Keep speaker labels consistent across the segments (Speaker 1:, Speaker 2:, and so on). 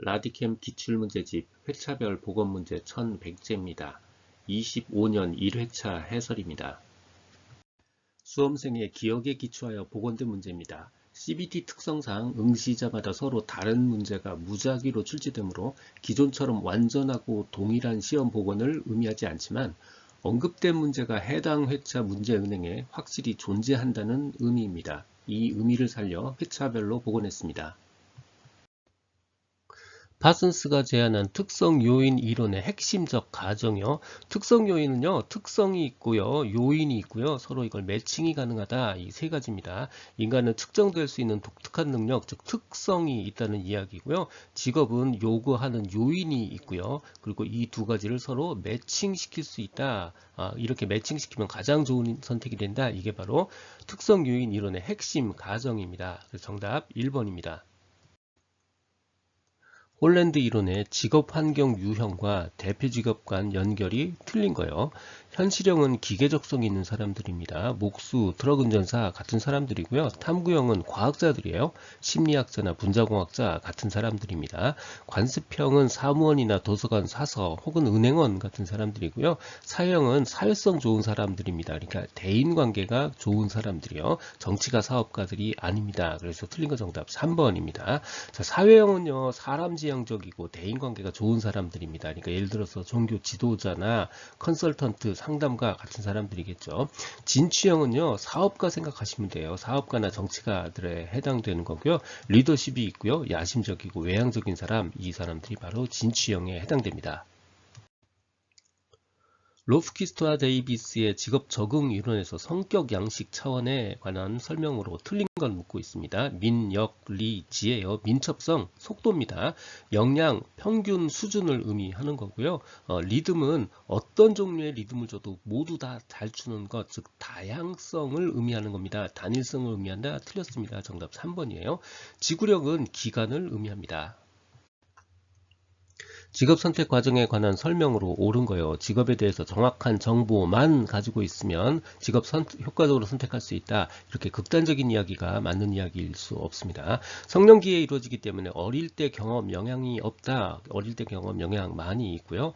Speaker 1: 라디캠 기출문제집 회차별 보건문제 1100제입니다. 25년 1회차 해설입니다. 수험생의 기억에 기초하여 복원된 문제입니다. CBT 특성상 응시자마다 서로 다른 문제가 무작위로 출제되므로 기존처럼 완전하고 동일한 시험 복원을 의미하지 않지만 언급된 문제가 해당 회차 문제은행에 확실히 존재한다는 의미입니다. 이 의미를 살려 회차별로 복원했습니다. 파슨스가 제안한 특성 요인 이론의 핵심적 가정이요. 특성 요인은요, 특성이 있고요, 요인이 있고요, 서로 이걸 매칭이 가능하다. 이 세 가지입니다. 인간은 측정될 수 있는 독특한 능력, 즉 특성이 있다는 이야기고요. 직업은 요구하는 요인이 있고요. 그리고 이 두 가지를 서로 매칭시킬 수 있다. 이렇게 매칭시키면 가장 좋은 선택이 된다. 이게 바로 특성 요인 이론의 핵심 가정입니다. 그래서 정답 1번입니다. 홀랜드 이론의 직업 환경 유형과 대표 직업 간 연결이 틀린 거예요. 현실형은 기계적성이 있는 사람들입니다. 목수, 트럭 운전사 같은 사람들이고요. 탐구형은 과학자들이에요. 심리학자나 분자공학자 같은 사람들입니다. 관습형은 사무원이나 도서관 사서 혹은 은행원 같은 사람들이고요. 사형은 사회성 좋은 사람들입니다. 그러니까 대인관계가 좋은 사람들이요. 정치가 사업가들이 아닙니다. 그래서 틀린 거 정답 3번입니다. 자, 사회형은요, 사람 지향적이고 대인관계가 좋은 사람들입니다. 그러니까 예를 들어서 종교 지도자나 컨설턴트, 상담가 같은 사람들이겠죠. 진취형은요, 사업가 생각하시면 돼요. 사업가나 정치가들에 해당되는 거고요. 리더십이 있고요, 야심적이고 외향적인 사람, 이 사람들이 바로 진취형에 해당됩니다. 로프키스트와 데이비스의 직업 적응 이론에서 성격 양식 차원에 관한 설명으로 틀린 걸 묻고 있습니다. 민, 역, 리, 지예요. 민첩성, 속도입니다. 역량, 평균 수준을 의미하는 거고요. 리듬은 어떤 종류의 리듬을 줘도 모두 다 잘 추는 것, 즉 다양성을 의미하는 겁니다. 단일성을 의미한다. 틀렸습니다. 정답 3번이에요. 지구력은 기간을 의미합니다. 직업 선택 과정에 관한 설명으로 옳은 거예요. 직업에 대해서 정확한 정보만 가지고 있으면 효과적으로 선택할 수 있다. 이렇게 극단적인 이야기가 맞는 이야기일 수 없습니다. 성년기에 이루어지기 때문에 어릴 때 경험 영향이 없다. 어릴 때 경험 영향 많이 있고요.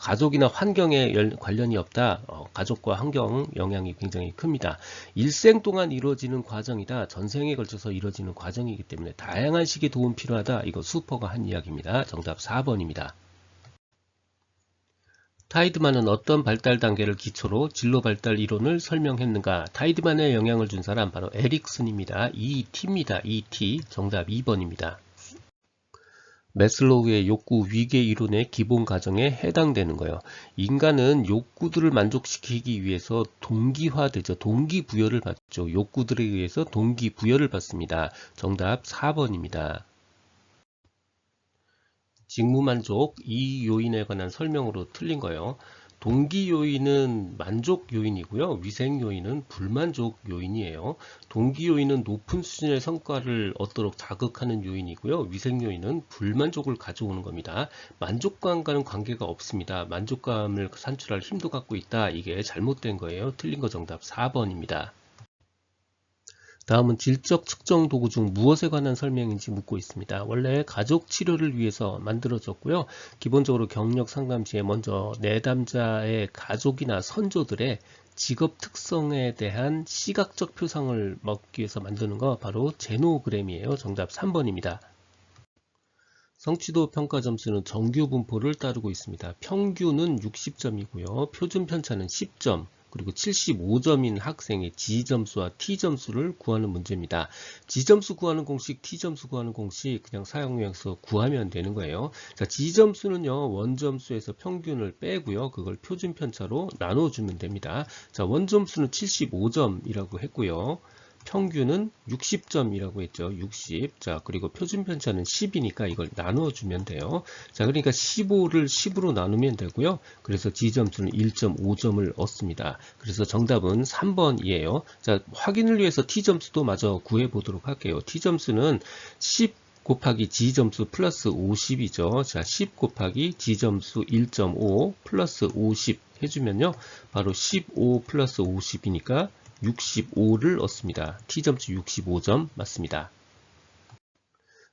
Speaker 1: 가족이나 환경에 관련이 없다. 가족과 환경 영향이 굉장히 큽니다. 일생 동안 이루어지는 과정이다. 전생에 걸쳐서 이루어지는 과정이기 때문에 다양한 식의 도움 필요하다. 이거 수퍼가 한 이야기입니다. 정답 4번입니다. 타이드만은 어떤 발달 단계를 기초로 진로 발달 이론을 설명했는가? 타이드만에 영향을 준 사람 바로 에릭슨입니다. E.T입니다. E.T. 정답 2번입니다. 매슬로우의 욕구 위계 이론의 기본 가정에 해당되는 거예요. 인간은 욕구들을 만족시키기 위해서 동기화되죠. 동기부여를 받죠. 욕구들에 의해서 동기부여를 받습니다. 정답 4번입니다. 직무만족 이 요인에 관한 설명으로 틀린 거예요. 동기 요인은 만족 요인이고요. 위생 요인은 불만족 요인이에요. 동기 요인은 높은 수준의 성과를 얻도록 자극하는 요인이고요. 위생 요인은 불만족을 가져오는 겁니다. 만족감과는 관계가 없습니다. 만족감을 산출할 힘도 갖고 있다. 이게 잘못된 거예요. 틀린 거 정답 4번입니다. 다음은 질적 측정 도구 중 무엇에 관한 설명인지 묻고 있습니다. 원래 가족 치료를 위해서 만들어졌고요. 기본적으로 경력 상담 시에 먼저 내담자의 가족이나 선조들의 직업 특성에 대한 시각적 표상을 먹기 위해서 만드는 거 바로 제노그램이에요. 정답 3번입니다. 성취도 평가 점수는 정규 분포를 따르고 있습니다. 평균은 60점이고요. 표준 편차는 10점. 그리고 75점인 학생의 G점수와 T점수를 구하는 문제입니다. G점수 구하는 공식, T점수 구하는 공식 그냥 사용해서 구하면 되는 거예요. 자, G점수는요, 원점수에서 평균을 빼고요. 그걸 표준 편차로 나눠주면 됩니다. 자, 원점수는 75점이라고 했고요. 평균은 60점이라고 했죠. 60. 자, 그리고 표준 편차는 10이니까 이걸 나눠주면 돼요. 자, 그러니까 15를 10으로 나누면 되고요. 그래서 G점수는 1.5점을 얻습니다. 그래서 정답은 3번이에요. 자, 확인을 위해서 T점수도 마저 구해보도록 할게요. T점수는 10 곱하기 G점수 플러스 50이죠. 자, 10 곱하기 G점수 1.5 플러스 50 해주면요. 바로 15 플러스 50이니까 65를 얻습니다. T점수 65점 맞습니다.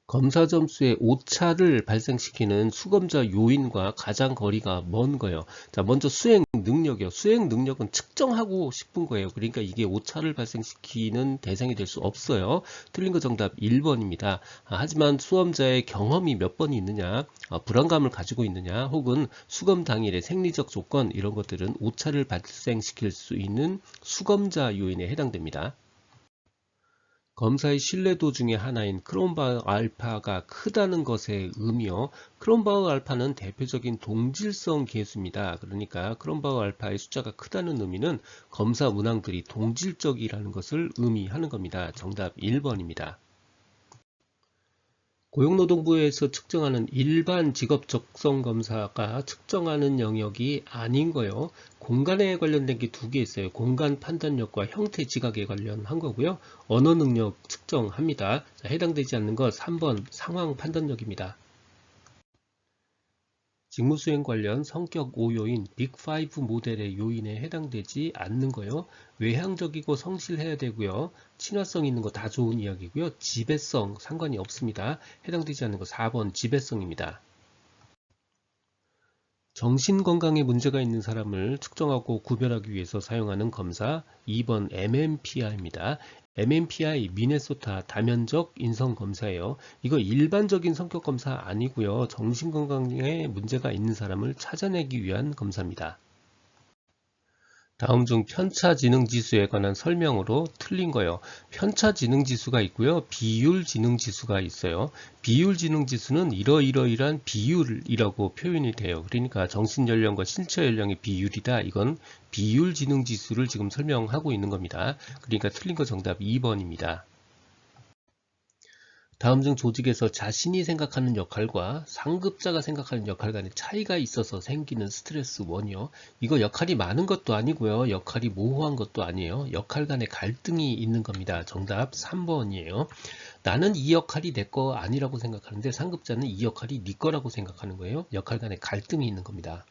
Speaker 1: 검사 점수의 오차를 발생시키는 수검자 요인과 가장 거리가 먼 거예요. 자, 먼저 수행 능력이요. 수행 능력은 측정하고 싶은 거예요. 그러니까 이게 오차를 발생시키는 대상이 될 수 없어요. 틀린 거 정답 1번입니다. 하지만 수험자의 경험이 몇 번이 있느냐, 불안감을 가지고 있느냐, 혹은 수검 당일의 생리적 조건 이런 것들은 오차를 발생시킬 수 있는 수검자 요인에 해당됩니다. 검사의 신뢰도 중에 하나인 크롬바흐 알파가 크다는 것의 의미요. 크롬바흐 알파는 대표적인 동질성 계수입니다. 그러니까 크롬바흐 알파의 숫자가 크다는 의미는 검사 문항들이 동질적이라는 것을 의미하는 겁니다. 정답 1번입니다. 고용노동부에서 측정하는 일반 직업 적성 검사가 측정하는 영역이 아닌 거예요. 공간에 관련된 게 두 개 있어요. 공간 판단력과 형태 지각에 관련한 거고요. 언어 능력 측정합니다. 자, 해당되지 않는 것 3번 상황 판단력입니다. 직무수행 관련 성격 5요인 빅5 모델의 요인에 해당되지 않는 거요. 외향적이고 성실해야 되고요. 친화성 있는 거 다 좋은 이야기고요. 지배성 상관이 없습니다. 해당되지 않는 거 4번 지배성입니다. 정신건강에 문제가 있는 사람을 측정하고 구별하기 위해서 사용하는 검사 2번 MMPI입니다. MMPI 미네소타 다면적 인성검사예요. 이거 일반적인 성격검사 아니고요. 정신건강에 문제가 있는 사람을 찾아내기 위한 검사입니다. 다음 중 편차지능지수에 관한 설명으로 틀린 거예요. 편차지능지수가 있고요. 비율지능지수가 있어요. 비율지능지수는 이러이러이러한 비율이라고 표현이 돼요. 그러니까 정신연령과 신체연령의 비율이다. 이건 비율지능지수를 지금 설명하고 있는 겁니다. 그러니까 틀린 거 정답 2번입니다. 다음 중 조직에서 자신이 생각하는 역할과 상급자가 생각하는 역할 간의 차이가 있어서 생기는 스트레스 원이요. 이거 역할이 많은 것도 아니고요. 역할이 모호한 것도 아니에요. 역할 간의 갈등이 있는 겁니다. 정답 3번이에요. 나는 이 역할이 내 거 아니라고 생각하는데 상급자는 이 역할이 네 거라고 생각하는 거예요. 역할 간의 갈등이 있는 겁니다.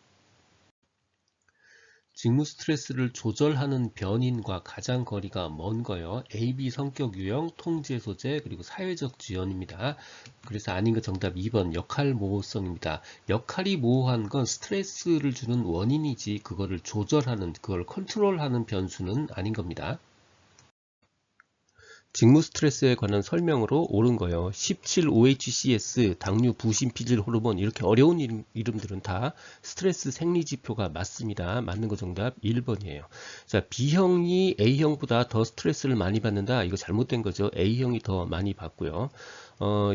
Speaker 1: 직무 스트레스를 조절하는 변인과 가장 거리가 먼 거요. AB 성격 유형, 통제 소재, 그리고 사회적 지연입니다. 그래서 아닌 거 정답 2번 역할 모호성입니다. 역할이 모호한 건 스트레스를 주는 원인이지 그거를 조절하는, 그걸 컨트롤하는 변수는 아닌 겁니다. 직무 스트레스에 관한 설명으로 옳은 거예요. 17OHCS, 당류 부신피질 호르몬 이렇게 어려운 이름들은 다 스트레스 생리지표가 맞습니다. 맞는 거 정답 1번이에요. 자, B형이 A형보다 더 스트레스를 많이 받는다. 이거 잘못된 거죠. A형이 더 많이 받고요.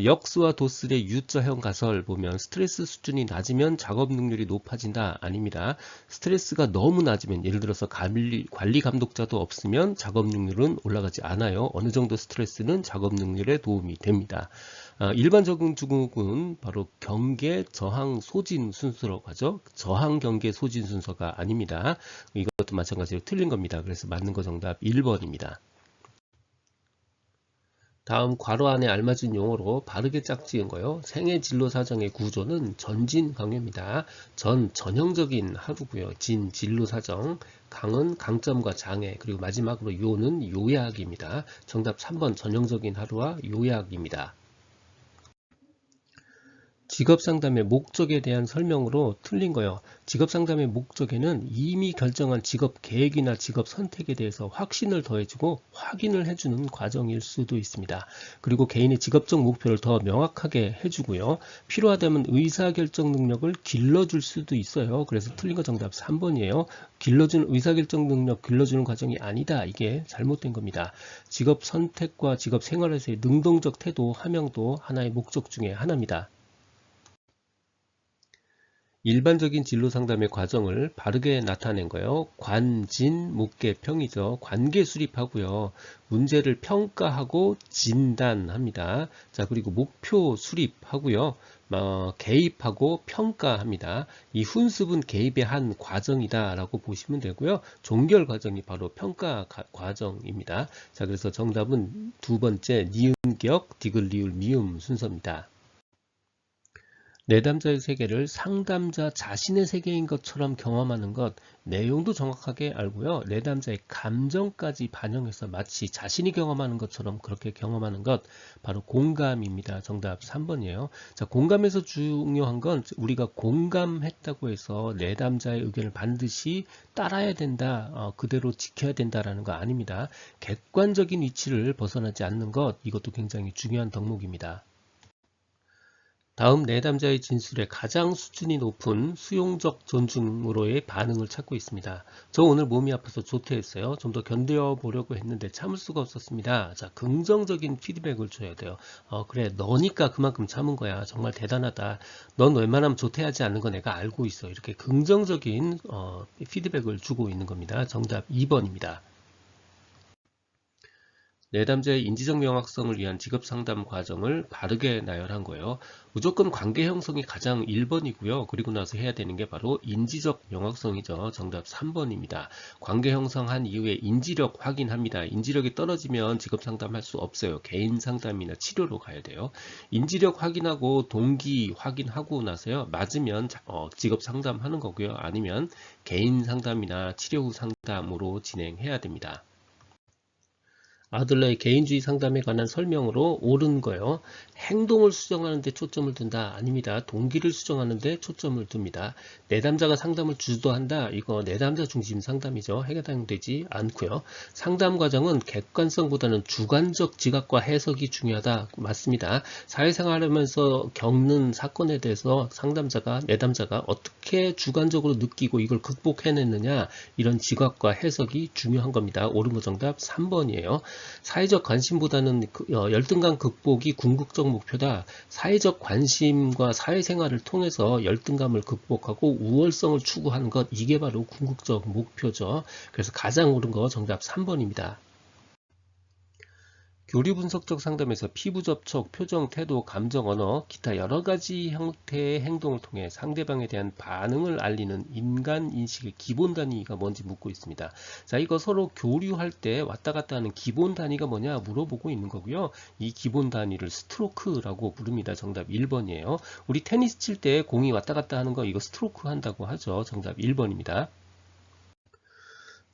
Speaker 1: 역수와 도슬의 U자형 가설 보면 스트레스 수준이 낮으면 작업 능률이 높아진다. 아닙니다. 스트레스가 너무 낮으면 예를 들어서 관리 감독자도 없으면 작업 능률은 올라가지 않아요. 어느 정도 스트레스는 작업 능률에 도움이 됩니다. 일반적인 증후군 바로 경계, 저항, 소진 순서로 가죠. 저항, 경계, 소진 순서가 아닙니다. 이것도 마찬가지로 틀린 겁니다. 그래서 맞는 거 정답 1번입니다. 다음 괄호 안에 알맞은 용어로 바르게 짝지은 거요. 생애 진로 사정의 구조는 전진 강요입니다. 전형적인 하루고요. 진로 사정, 강은 강점과 장애, 그리고 마지막으로 요는 요약입니다. 정답 3번 전형적인 하루와 요약입니다. 직업상담의 목적에 대한 설명으로 틀린 거예요. 직업상담의 목적에는 이미 결정한 직업 계획이나 직업 선택에 대해서 확신을 더해주고 확인을 해주는 과정일 수도 있습니다. 그리고 개인의 직업적 목표를 더 명확하게 해주고요. 필요하다면 의사결정 능력을 길러줄 수도 있어요. 그래서 틀린 거 정답 3번이에요. 길러주는 의사결정 능력 길러주는 과정이 아니다. 이게 잘못된 겁니다. 직업 선택과 직업 생활에서의 능동적 태도, 함양도 하나의 목적 중에 하나입니다. 일반적인 진로 상담의 과정을 바르게 나타낸 거예요. 관, 진, 묵계, 평이죠. 관계 수립하고요. 문제를 평가하고 진단합니다. 자, 그리고 목표 수립하고요. 개입하고 평가합니다. 이 훈습은 개입의 한 과정이다 라고 보시면 되고요. 종결 과정이 바로 평가 과정입니다. 자, 그래서 정답은 두 번째 니은격, 디귿, 리을, 미음 순서입니다. 내담자의 세계를 상담자 자신의 세계인 것처럼 경험하는 것, 내용도 정확하게 알고요. 내담자의 감정까지 반영해서 마치 자신이 경험하는 것처럼 그렇게 경험하는 것, 바로 공감입니다. 정답 3번이에요. 자, 공감에서 중요한 건 우리가 공감했다고 해서 내담자의 의견을 반드시 따라야 된다, 그대로 지켜야 된다라는 거 아닙니다. 객관적인 위치를 벗어나지 않는 것, 이것도 굉장히 중요한 덕목입니다. 다음 내담자의 진술에 가장 수준이 높은 수용적 존중으로의 반응을 찾고 있습니다. 저 오늘 몸이 아파서 조퇴했어요. 좀 더 견뎌보려고 했는데 참을 수가 없었습니다. 자, 긍정적인 피드백을 줘야 돼요. 그래, 너니까 그만큼 참은 거야. 정말 대단하다. 넌 웬만하면 조퇴하지 않는 거 내가 알고 있어. 이렇게 긍정적인 피드백을 주고 있는 겁니다. 정답 2번입니다. 내담자의 인지적 명확성을 위한 직업상담 과정을 바르게 나열한 거예요. 무조건 관계 형성이 가장 1번이고요. 그리고 나서 해야 되는 게 바로 인지적 명확성이죠. 정답 3번입니다. 관계 형성한 이후에 인지력 확인합니다. 인지력이 떨어지면 직업상담 할 수 없어요. 개인 상담이나 치료로 가야 돼요. 인지력 확인하고 동기 확인하고 나서요. 맞으면 직업상담 하는 거고요. 아니면 개인 상담이나 치료 후 상담으로 진행해야 됩니다. 아들러의 개인주의 상담에 관한 설명으로 옳은 거요. 행동을 수정하는 데 초점을 둔다. 아닙니다. 동기를 수정하는 데 초점을 둡니다. 내담자가 상담을 주도한다. 이거 내담자 중심 상담이죠. 해당되지 않고요. 상담 과정은 객관성보다는 주관적 지각과 해석이 중요하다. 맞습니다. 사회생활하면서 겪는 사건에 대해서 내담자가 어떻게 주관적으로 느끼고 이걸 극복해냈느냐, 이런 지각과 해석이 중요한 겁니다. 옳은 거 정답 3번이에요. 사회적 관심보다는 열등감 극복이 궁극적 목표다. 사회적 관심과 사회생활을 통해서 열등감을 극복하고 우월성을 추구하는 것, 이게 바로 궁극적 목표죠. 그래서 가장 옳은 거 정답 3번입니다. 교리 분석적 상담에서 피부 접촉, 표정, 태도, 감정, 언어, 기타 여러 가지 형태의 행동을 통해 상대방에 대한 반응을 알리는 인간 인식의 기본 단위가 뭔지 묻고 있습니다. 자, 이거 서로 교류할 때 왔다 갔다 하는 기본 단위가 뭐냐 물어보고 있는 거고요. 이 기본 단위를 스트로크라고 부릅니다. 정답 1번이에요. 우리 테니스 칠 때 공이 왔다 갔다 하는 거 이거 스트로크 한다고 하죠. 정답 1번입니다.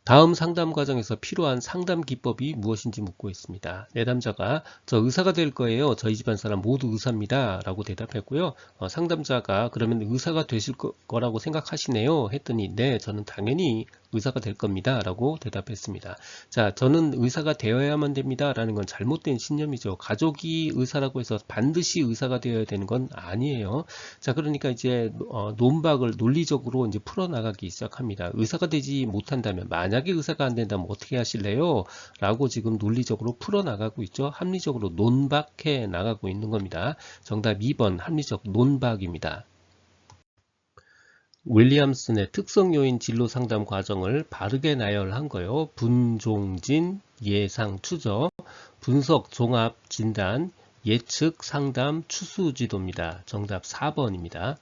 Speaker 1: 다음 상담 과정에서 필요한 상담 기법이 무엇인지 묻고 있습니다. 내담자가 저 의사가 될 거예요. 저희 집안 사람 모두 의사입니다. 라고 대답했고요. 상담자가 그러면 의사가 되실 거라고 생각하시네요. 했더니 네, 저는 당연히 의사가 될 겁니다. 라고 대답했습니다. 자, 저는 의사가 되어야만 됩니다. 라는 건 잘못된 신념이죠. 가족이 의사라고 해서 반드시 의사가 되어야 되는 건 아니에요. 자, 그러니까 이제 논박을 논리적으로 이제 풀어나가기 시작합니다. 의사가 되지 못한다면, 만약에 의사가 안 된다면 어떻게 하실래요? 라고 지금 논리적으로 풀어나가고 있죠. 합리적으로 논박해 나가고 있는 겁니다. 정답 2번 합리적 논박입니다. 윌리엄슨의 특성 요인 진로 상담 과정을 바르게 나열한 거요. 분종진, 예상, 추적, 분석, 종합, 진단, 예측, 상담, 추수 지도입니다. 정답 4번입니다.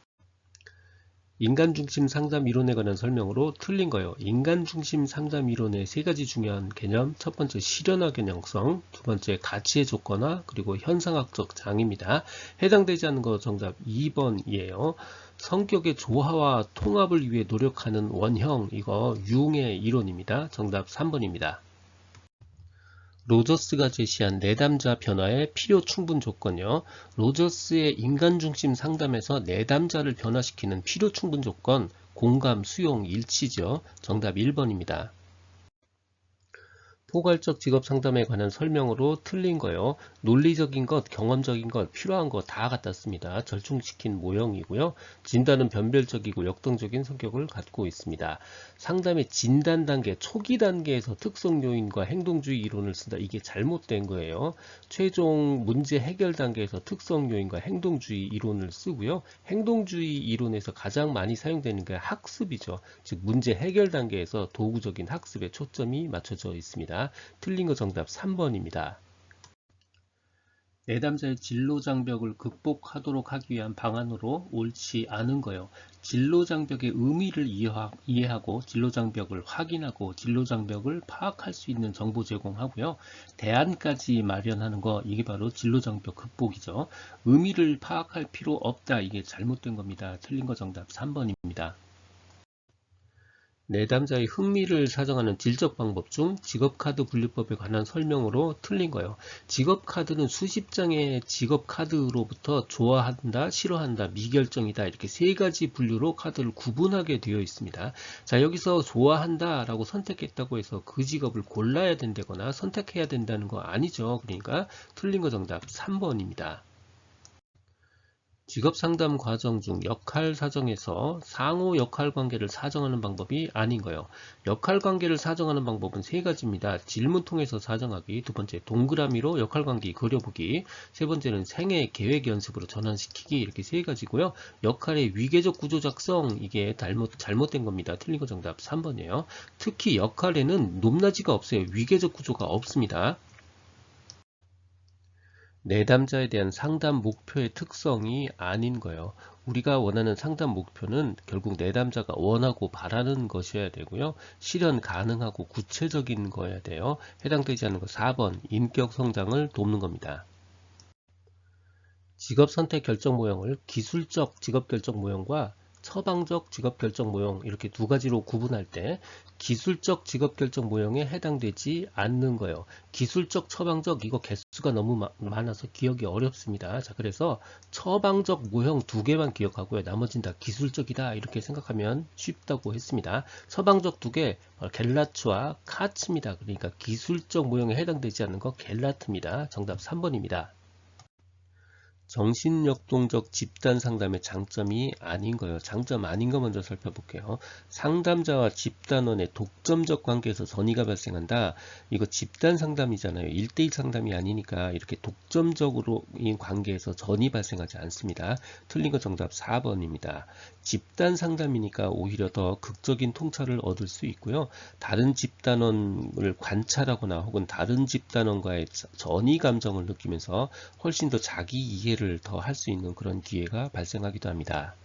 Speaker 1: 인간중심 상담 이론에 관한 설명으로 틀린 거예요. 인간중심 상담 이론의 세 가지 중요한 개념, 첫 번째 실현화 개념성, 두 번째 가치의 조건화, 그리고 현상학적 장입니다. 해당되지 않는 거 정답 2번이에요. 성격의 조화와 통합을 위해 노력하는 원형, 이거 융의 이론입니다. 정답 3번입니다. 로저스가 제시한 내담자 변화의 필요 충분 조건요. 로저스의 인간중심 상담에서 내담자를 변화시키는 필요 충분 조건, 공감, 수용, 일치죠. 정답 1번입니다. 포괄적 직업 상담에 관한 설명으로 틀린 거요. 논리적인 것, 경험적인 것, 필요한 것 다 갖다 씁니다. 절충시킨 모형이고요. 진단은 변별적이고 역동적인 성격을 갖고 있습니다. 상담의 진단 단계, 초기 단계에서 특성 요인과 행동주의 이론을 쓴다. 이게 잘못된 거예요. 최종 문제 해결 단계에서 특성 요인과 행동주의 이론을 쓰고요. 행동주의 이론에서 가장 많이 사용되는 게 학습이죠. 즉 문제 해결 단계에서 도구적인 학습에 초점이 맞춰져 있습니다. 틀린 거 정답 3번입니다. 내담자의 진로장벽을 극복하도록 하기 위한 방안으로 옳지 않은 거예요. 진로장벽의 의미를 이해하고 진로장벽을 확인하고 진로장벽을 파악할 수 있는 정보 제공하고요. 대안까지 마련하는 거, 이게 바로 진로장벽 극복이죠. 의미를 파악할 필요 없다. 이게 잘못된 겁니다. 틀린 거 정답 3번입니다. 내담자의 흥미를 사정하는 질적 방법 중 직업카드 분류법에 관한 설명으로 틀린 거예요. 직업카드는 수십 장의 직업카드로부터 좋아한다, 싫어한다, 미결정이다 이렇게 세 가지 분류로 카드를 구분하게 되어 있습니다. 자, 여기서 좋아한다 라고 선택했다고 해서 그 직업을 골라야 된다거나 선택해야 된다는 거 아니죠. 그러니까 틀린 거 정답 3번입니다. 직업상담 과정 중 역할 사정에서 상호 역할 관계를 사정하는 방법이 아닌 거예요. 역할 관계를 사정하는 방법은 세 가지입니다. 질문 통해서 사정하기, 두 번째 동그라미로 역할 관계 그려보기, 세 번째는 생애 계획 연습으로 전환시키기, 이렇게 세 가지고요. 역할의 위계적 구조 작성, 이게 잘못된 겁니다. 틀린 거 정답 3번이에요. 특히 역할에는 높낮이가 없어요. 위계적 구조가 없습니다. 내담자에 대한 상담 목표의 특성이 아닌 거예요. 우리가 원하는 상담 목표는 결국 내담자가 원하고 바라는 것이어야 되고요. 실현 가능하고 구체적인 거여야 돼요. 해당되지 않는 거 4번 인격 성장을 돕는 겁니다. 직업 선택 결정 모형을 기술적 직업 결정 모형과 처방적 직업 결정 모형 이렇게 두 가지로 구분할 때 기술적 직업 결정 모형에 해당되지 않는 거예요. 기술적, 처방적 이거 개수가 너무 많아서 기억이 어렵습니다. 자, 그래서 처방적 모형 두 개만 기억하고요. 나머지는 다 기술적이다 이렇게 생각하면 쉽다고 했습니다. 처방적 두 개 겔라츠와 카츠입니다. 그러니까 기술적 모형에 해당되지 않는 거 겔라트입니다. 정답 3번입니다. 정신역동적 집단 상담의 장점이 아닌 거예요. 장점 아닌 거 먼저 살펴볼게요. 상담자와 집단원의 독점적 관계에서 전이가 발생한다. 이거 집단 상담이잖아요. 1대1 상담이 아니니까 이렇게 독점적으로인 관계에서 전이 발생하지 않습니다. 틀린 거 정답 4번입니다. 집단 상담이니까 오히려 더 극적인 통찰을 얻을 수 있고요. 다른 집단원을 관찰하거나 혹은 다른 집단원과의 전이 감정을 느끼면서 훨씬 더 자기 이해를 더 할 수 있는 그런 기회가 발생하기도 합니다.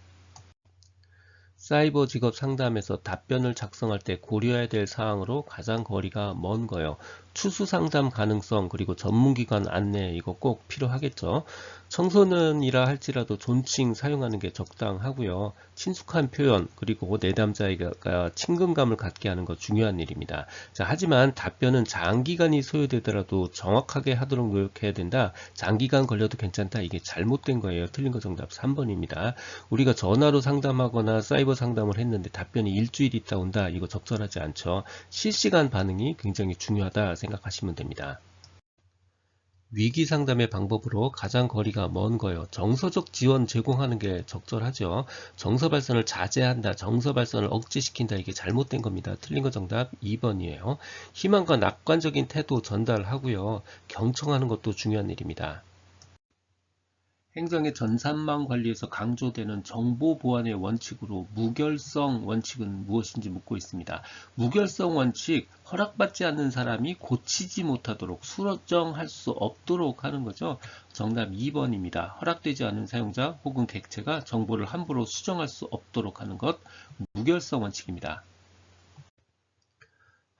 Speaker 1: 사이버 직업 상담에서 답변을 작성할 때 고려해야 될 사항으로 가장 거리가 먼 거예요. 추수 상담 가능성 그리고 전문기관 안내 이거 꼭 필요하겠죠. 청소년이라 할지라도 존칭 사용하는 게 적당하고요. 친숙한 표현 그리고 내담자가 친근감을 갖게 하는 거 중요한 일입니다. 자, 하지만 답변은 장기간이 소요되더라도 정확하게 하도록 노력해야 된다. 장기간 걸려도 괜찮다. 이게 잘못된 거예요. 틀린 거 정답 3번입니다. 우리가 전화로 상담하거나 사이버 상담을 했는데 답변이 일주일 있다 온다. 이거 적절하지 않죠. 실시간 반응이 굉장히 중요하다 생각하시면 됩니다. 위기 상담의 방법으로 가장 거리가 먼 거예요. 정서적 지원 제공하는 게 적절하죠. 정서 발산을 자제한다, 정서 발산을 억제시킨다, 이게 잘못된 겁니다. 틀린 거 정답 2번이에요. 희망과 낙관적인 태도 전달하고요. 경청하는 것도 중요한 일입니다. 행정의 전산망 관리에서 강조되는 정보 보안의 원칙으로 무결성 원칙은 무엇인지 묻고 있습니다. 무결성 원칙, 허락받지 않는 사람이 고치지 못하도록 수정할 수 없도록 하는 거죠. 정답 2번입니다. 허락되지 않은 사용자 혹은 객체가 정보를 함부로 수정할 수 없도록 하는 것, 무결성 원칙입니다.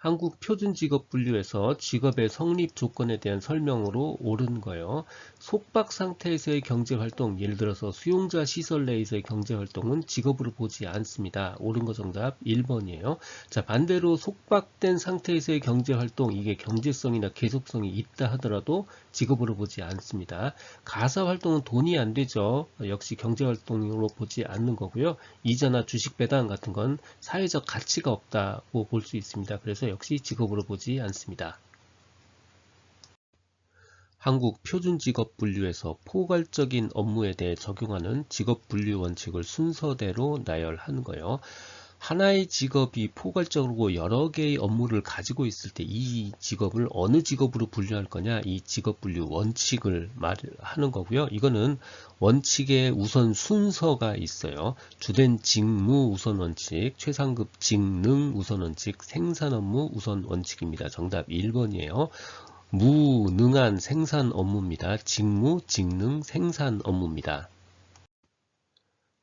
Speaker 1: 한국 표준직업분류에서 직업의 성립 조건에 대한 설명으로 옳은 거예요. 속박 상태에서의 경제활동, 예를 들어서 수용자 시설 내에서의 경제활동은 직업으로 보지 않습니다. 옳은 거 정답 1번이에요. 자, 반대로 속박된 상태에서의 경제활동, 이게 경제성이나 계속성이 있다 하더라도 직업으로 보지 않습니다. 가사활동은 돈이 안 되죠. 역시 경제활동으로 보지 않는 거고요. 이자나 주식 배당 같은 건 사회적 가치가 없다고 볼 수 있습니다. 그래서 역시 직업으로 보지 않습니다. 한국 표준직업분류에서 포괄적인 업무에 대해 적용하는 직업분류 원칙을 순서대로 나열하는 거예요. 하나의 직업이 포괄적으로 여러 개의 업무를 가지고 있을 때 이 직업을 어느 직업으로 분류할 거냐, 이 직업분류 원칙을 말하는 거고요. 이거는 원칙의 우선 순서가 있어요. 주된 직무 우선 원칙, 최상급 직능 우선 원칙, 생산 업무 우선 원칙입니다. 정답 1번이에요. 무능한 생산 업무입니다. 직무, 직능, 생산 업무입니다.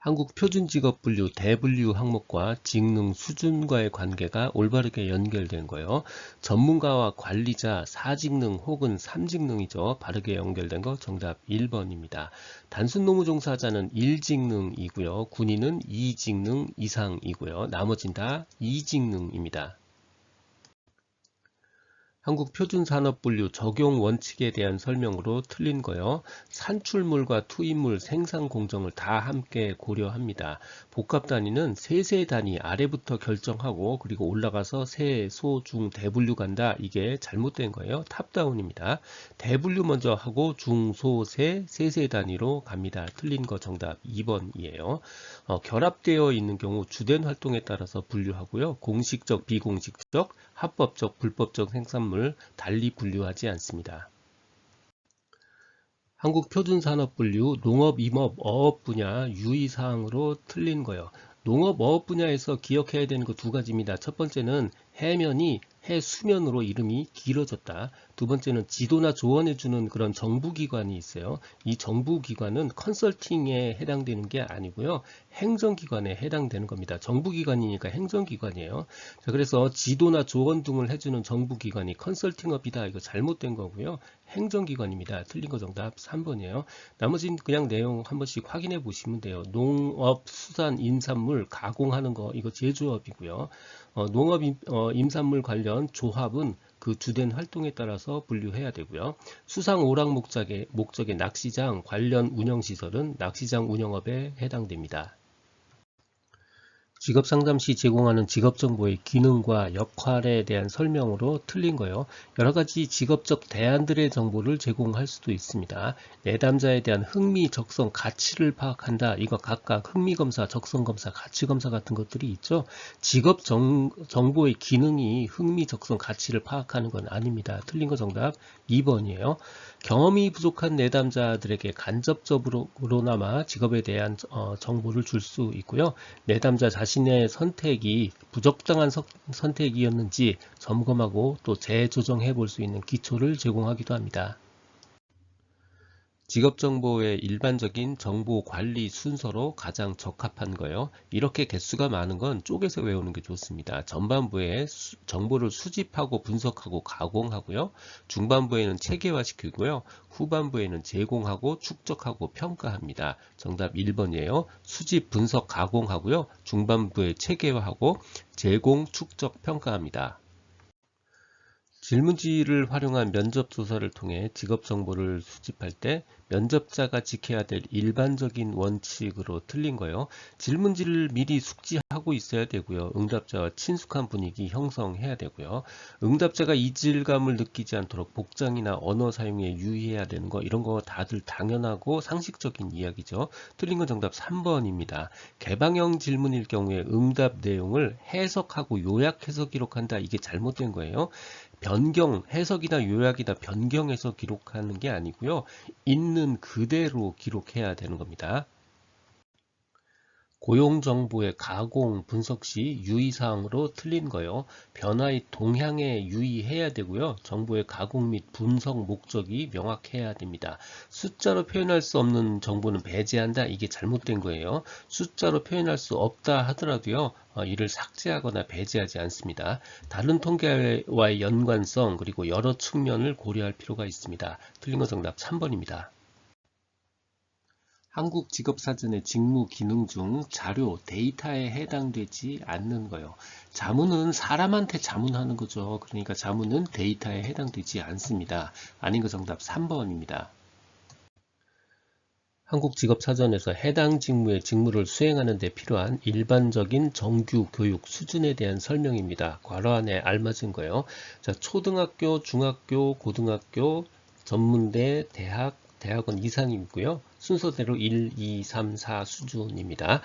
Speaker 1: 한국표준직업분류 대분류 항목과 직능 수준과의 관계가 올바르게 연결된 거예요. 전문가와 관리자 4직능 혹은 3직능이죠. 바르게 연결된 거 정답 1번입니다. 단순 노무 종사자는 1직능이고요. 군인은 2직능 이상이고요. 나머진 다 2직능입니다. 한국표준산업분류 적용 원칙에 대한 설명으로 틀린 거요. 산출물과 투입물 생산 공정을 다 함께 고려합니다. 복합 단위는 세세 단위 아래부터 결정하고 그리고 올라가서 세, 소, 중, 대분류 간다. 이게 잘못된 거예요. 탑다운입니다. 대분류 먼저 하고 중, 소, 세, 세세 단위로 갑니다. 틀린 거 정답 2번이에요. 결합되어 있는 경우 주된 활동에 따라서 분류하고요. 공식적, 비공식적, 합법적, 불법적 생산물 달리 분류하지 않습니다. 한국표준산업분류 농업, 임업, 어업 분야 유의사항으로 틀린 거예요. 농업, 어업 분야에서 기억해야 되는 거 두 가지입니다. 첫 번째는 해면이 해수면으로 이름이 길어졌다. 두 번째는 지도나 조언해주는 그런 정부기관이 있어요. 이 정부기관은 컨설팅에 해당되는 게 아니고요. 행정기관에 해당되는 겁니다. 정부기관이니까 행정기관이에요. 자, 그래서 지도나 조언 등을 해주는 정부기관이 컨설팅업이다. 이거 잘못된 거고요. 행정기관입니다. 틀린 거 정답 3번이에요. 나머지는 그냥 내용 한 번씩 확인해 보시면 돼요. 농업, 수산, 임산물 가공하는 거 이거 제조업이고요. 농업, 임산물 관련 조합은 그 주된 활동에 따라서 분류해야 되고요. 수상 오락 목적의 낚시장 관련 운영시설은 낚시장 운영업에 해당됩니다. 직업상담 시 제공하는 직업정보의 기능과 역할에 대한 설명으로 틀린 거예요. 여러가지 직업적 대안들의 정보를 제공할 수도 있습니다. 내담자에 대한 흥미, 적성, 가치를 파악한다. 이거 각각 흥미검사, 적성검사, 가치검사 같은 것들이 있죠. 직업 정보의 기능이 흥미, 적성, 가치를 파악하는 건 아닙니다. 틀린 거 정답 2번이에요. 경험이 부족한 내담자들에게 간접적으로나마 직업에 대한 정보를 줄 수 있고요. 내담자 자신의 선택이 부적당한 선택이었는지 점검하고 또 재조정해 볼 수 있는 기초를 제공하기도 합니다. 직업정보의 일반적인 정보 관리 순서로 가장 적합한 거예요. 이렇게 개수가 많은 건 쪼개서 외우는 게 좋습니다. 전반부에 정보를 수집하고 분석하고 가공하고요. 중반부에는 체계화시키고요. 후반부에는 제공하고 축적하고 평가합니다. 정답 1번이에요. 수집, 분석, 가공하고요. 중반부에 체계화하고 제공, 축적, 평가합니다. 질문지를 활용한 면접조사를 통해 직업정보를 수집할 때 면접자가 지켜야 될 일반적인 원칙으로 틀린 거예요. 질문지를 미리 숙지하고 있어야 되고요. 응답자와 친숙한 분위기 형성해야 되고요. 응답자가 이질감을 느끼지 않도록 복장이나 언어 사용에 유의해야 되는 거 이런 거 다들 당연하고 상식적인 이야기죠. 틀린 건 정답 3번입니다. 개방형 질문일 경우에 응답 내용을 해석하고 요약해서 기록한다. 이게 잘못된 거예요. 변경, 해석이나 요약이나 변경해서 기록하는 게 아니고요. 있는 그대로 기록해야 되는 겁니다. 고용정보의 가공, 분석 시 유의사항으로 틀린 거요. 변화의 동향에 유의해야 되고요. 정보의 가공 및 분석 목적이 명확해야 됩니다. 숫자로 표현할 수 없는 정보는 배제한다. 이게 잘못된 거예요. 숫자로 표현할 수 없다 하더라도요. 이를 삭제하거나 배제하지 않습니다. 다른 통계와의 연관성 그리고 여러 측면을 고려할 필요가 있습니다. 틀린 거 정답 3번입니다. 한국직업사전의 직무 기능 중 자료, 데이터에 해당되지 않는 거예요. 자문은 사람한테 자문하는 거죠. 그러니까 자문은 데이터에 해당되지 않습니다. 아닌 거 정답 3번입니다. 한국직업사전에서 해당 직무의 직무를 수행하는 데 필요한 일반적인 정규 교육 수준에 대한 설명입니다. 괄호 안에 알맞은 거예요. 자, 초등학교, 중학교, 고등학교, 전문대, 대학원 이상이고요. 순서대로 1, 2, 3, 4 수준입니다.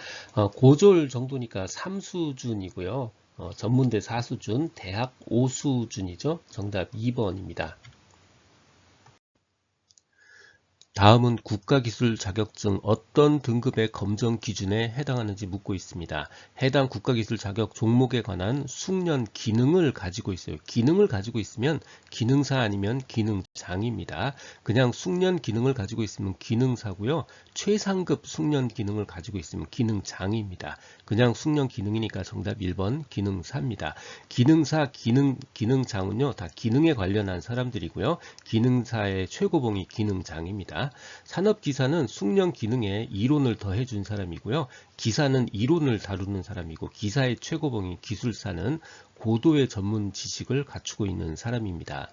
Speaker 1: 고졸 정도니까 3수준이고요. 전문대 4수준, 대학 5수준이죠. 정답 2번입니다. 다음은 국가기술 자격증 어떤 등급의 검정 기준에 해당하는지 묻고 있습니다. 해당 국가기술 자격 종목에 관한 숙련 기능을 가지고 있어요. 기능을 가지고 있으면 기능사 아니면 기능장입니다. 그냥 숙련 기능을 가지고 있으면 기능사고요. 최상급 숙련 기능을 가지고 있으면 기능장입니다. 그냥 숙련 기능이니까 정답 1번 기능사입니다. 기능사, 기능장은요, 다 기능에 관련한 사람들이고요. 기능사의 최고봉이 기능장입니다. 산업기사는 숙련 기능에 이론을 더해준 사람이고요. 기사는 이론을 다루는 사람이고, 기사의 최고봉인 기술사는 고도의 전문 지식을 갖추고 있는 사람입니다.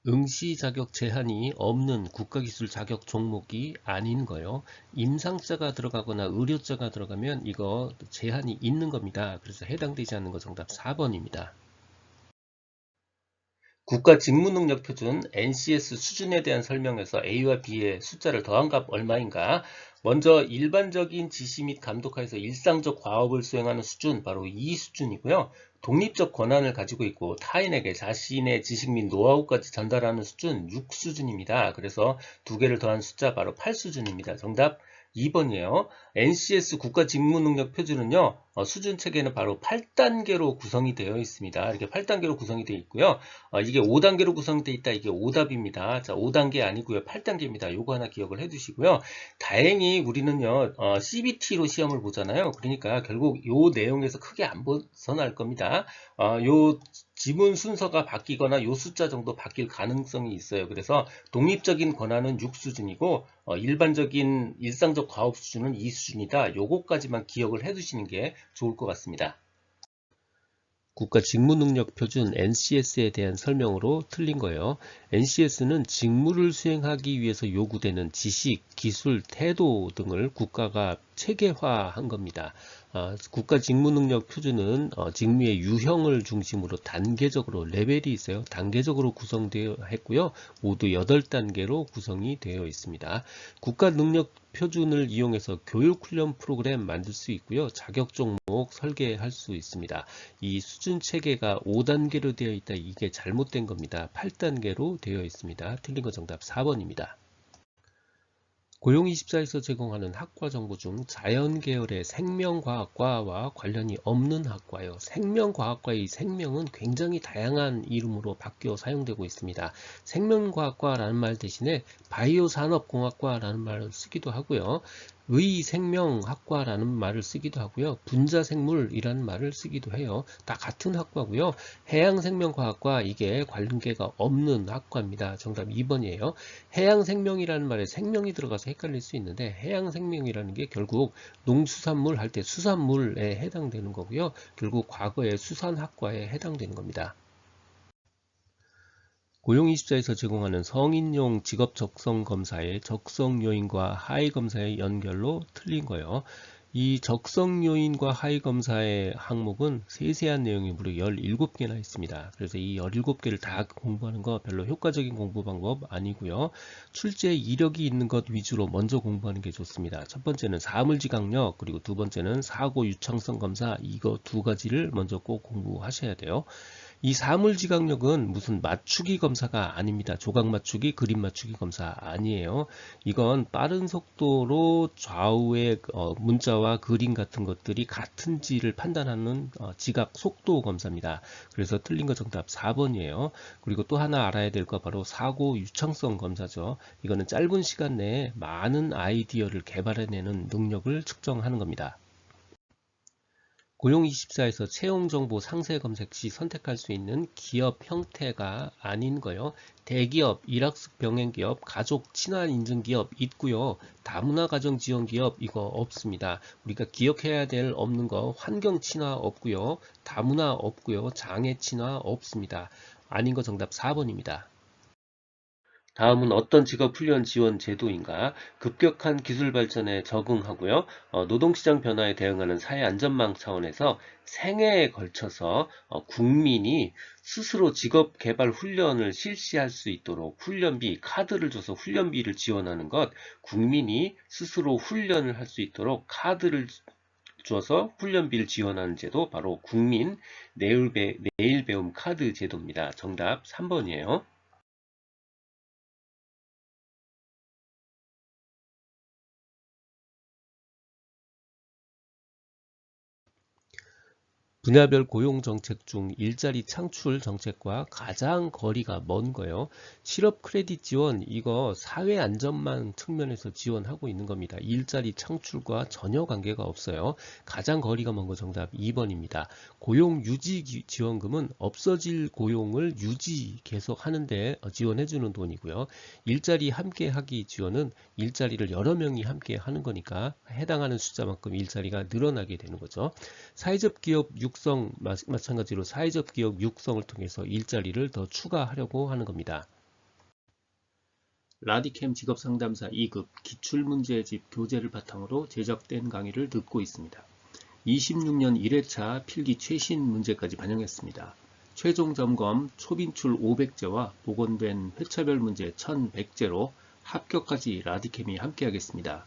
Speaker 1: 응시 자격 제한이 없는 국가기술 자격 종목이 아닌 거요. 임상자가 들어가거나 의료자가 들어가면 이거 제한이 있는 겁니다. 그래서 해당되지 않는 거 정답 4번입니다. 국가 직무능력 표준 NCS 수준에 대한 설명에서 A와 B의 숫자를 더한 값 얼마인가? 먼저 일반적인 지시 및 감독하에서 일상적 과업을 수행하는 수준, 바로 이 수준이고요. 독립적 권한을 가지고 있고 타인에게 자신의 지식 및 노하우까지 전달하는 수준 6 수준입니다. 그래서 두 개를 더한 숫자 바로 8 수준입니다. 정답 2번이에요. NCS 국가직무능력 표준은요, 수준 체계는 바로 8단계로 구성이 되어 있습니다. 이렇게 8단계로 구성이 되어 있고요. 이게 5단계로 구성되어 있다. 이게 오답입니다. 자, 5단계 아니고요. 8단계입니다. 요거 하나 기억을 해 두시고요. 다행히 우리는요, CBT로 시험을 보잖아요. 그러니까 결국 요 내용에서 크게 안 벗어날 겁니다. 요 지문 순서가 바뀌거나 요 숫자 정도 바뀔 가능성이 있어요. 그래서 독립적인 권한은 6 수준이고 일반적인 일상적 과업 수준은 2 수준이다. 요거까지만 기억을 해 두시는 게 좋을 것 같습니다. 국가 직무능력 표준 NCS에 대한 설명으로 틀린 거예요. NCS는 직무를 수행하기 위해서 요구되는 지식, 기술, 태도 등을 국가가 체계화한 겁니다. 국가 직무능력 표준은 직무의 유형을 중심으로 단계적으로 레벨이 있어요. 단계적으로 구성되어 했고요. 모두 8단계로 구성이 되어 있습니다. 국가 능력 표준을 이용해서 교육훈련 프로그램 만들 수 있고요. 자격 종목 설계할 수 있습니다. 이 수준 체계가 5단계로 되어 있다. 이게 잘못된 겁니다. 8단계로 되어 있습니다. 틀린 거 정답 4번입니다. 고용24에서 제공하는 학과 정보 중 자연계열의 생명과학과와 관련이 없는 학과요. 생명과학과의 생명은 굉장히 다양한 이름으로 바뀌어 사용되고 있습니다. 생명과학과라는 말 대신에 바이오산업공학과라는 말을 쓰기도 하고요. 의생명학과라는 말을 쓰기도 하고요. 분자생물이라는 말을 쓰기도 해요. 다 같은 학과고요. 해양생명과학과 이게 관계가 없는 학과입니다. 정답 2번이에요. 해양생명이라는 말에 생명이 들어가서 헷갈릴 수 있는데 해양생명이라는 게 결국 농수산물 할 때 수산물에 해당되는 거고요. 결국 과거의 수산학과에 해당되는 겁니다. 고용24에서 제공하는 성인용 직업 적성 검사의 적성 요인과 하위 검사의 연결로 틀린 거예요. 이 적성 요인과 하위 검사의 항목은 세세한 내용이 무려 17개나 있습니다. 그래서 이 17개를 다 공부하는 거 별로 효과적인 공부 방법 아니고요. 출제 이력이 있는 것 위주로 먼저 공부하는 게 좋습니다. 첫 번째는 사물지각력, 그리고 두 번째는 사고 유창성 검사, 이거 두 가지를 먼저 꼭 공부하셔야 돼요. 이 사물지각력은 무슨 맞추기 검사가 아닙니다. 조각 맞추기, 그림 맞추기 검사 아니에요. 이건 빠른 속도로 좌우의 문자와 그림 같은 것들이 같은지를 판단하는 지각 속도 검사입니다. 그래서 틀린 거 정답 4번이에요. 그리고 또 하나 알아야 될 거 바로 사고 유창성 검사죠. 이거는 짧은 시간 내에 많은 아이디어를 개발해내는 능력을 측정하는 겁니다. 고용24에서 채용정보 상세 검색 시 선택할 수 있는 기업 형태가 아닌 거요. 대기업, 일학습 병행기업, 가족 친화 인증기업 있고요. 다문화 가정 지원 기업 이거 없습니다. 우리가 기억해야 될 없는 거 환경 친화 없고요. 다문화 없고요. 장애 친화 없습니다. 아닌 거 정답 4번입니다. 다음은 어떤 직업훈련 지원 제도인가? 급격한 기술 발전에 적응하고요. 노동시장 변화에 대응하는 사회안전망 차원에서 생애에 걸쳐서 국민이 스스로 직업개발 훈련을 실시할 수 있도록 훈련비, 카드를 줘서 훈련비를 지원하는 것, 국민이 스스로 훈련을 할 수 있도록 카드를 줘서 훈련비를 지원하는 제도, 바로 국민 내일 배움 카드 제도입니다. 정답 3번이에요. 분야별 고용 정책 중 일자리 창출 정책과 가장 거리가 먼 거예요. 실업 크레딧 지원, 이거 사회 안전망 측면에서 지원하고 있는 겁니다. 일자리 창출과 전혀 관계가 없어요. 가장 거리가 먼 거 정답 2번입니다. 고용 유지 지원금은 없어질 고용을 유지 계속 하는데 지원해주는 돈이고요. 일자리 함께 하기 지원은 일자리를 여러 명이 함께 하는 거니까 해당하는 숫자만큼 일자리가 늘어나게 되는 거죠. 사회적 기업 육성, 마찬가지로 사회적 기업 육성을 통해서 일자리를 더 추가하려고 하는 겁니다. 라디캠 직업상담사 2급 기출문제집 교재를 바탕으로 제작된 강의를 듣고 있습니다. 26년 1회차 필기 최신 문제까지 반영했습니다. 최종 점검 초빈출 500제와 복원된 회차별 문제 1100제로 합격까지 라디캠이 함께하겠습니다.